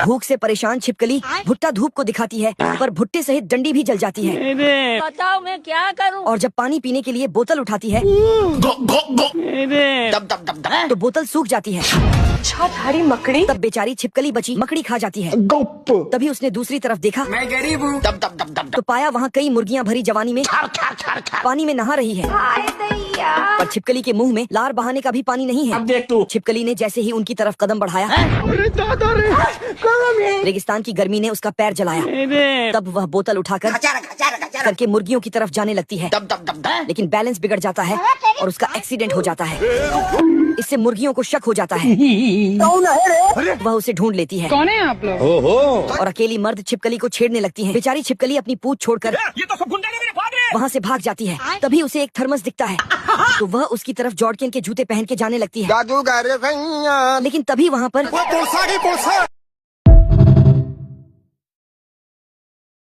भूख से परेशान छिपकली भुट्टा धूप को दिखाती है, पर भुट्टे सहित डंडी भी जल जाती है। बताओ मैं क्या करूं? और जब पानी पीने के लिए बोतल उठाती है तो बोतल सूख जाती है। भारी मकड़ी। तब बेचारी छिपकली बची, मकड़ी खा जाती है। तभी उसने दूसरी तरफ देखा, मैं गरीब हूँ। तो पाया वहाँ कई मुर्गियाँ भरी जवानी में पानी में नहा रही है, पर छिपकली के मुंह में लार बहाने का भी पानी नहीं है। अब देख तू। छिपकली ने जैसे ही उनकी तरफ कदम बढ़ाया, रेगिस्तान की गर्मी ने उसका पैर जलाया। तब वह बोतल उठाकर करके मुर्गियों की तरफ जाने लगती है, लेकिन बैलेंस बिगड़ जाता है और उसका एक्सीडेंट हो जाता है। इससे मुर्गियों को शक हो जाता है। वह उसे ढूंढ लेती है। कौन है आप लोग? और अकेली मर्द छिपकली को छेड़ने लगती है। बेचारी छिपकली अपनी पूंछ छोड़कर ये तो सब गुंडे मेरे भाग रहे हैं। वहाँ से भाग जाती है। तभी उसे एक थर्मस दिखता है, तो वह उसकी तरफ जॉर्डन के जूते पहन के जाने लगती है। लेकिन तभी वहाँ पर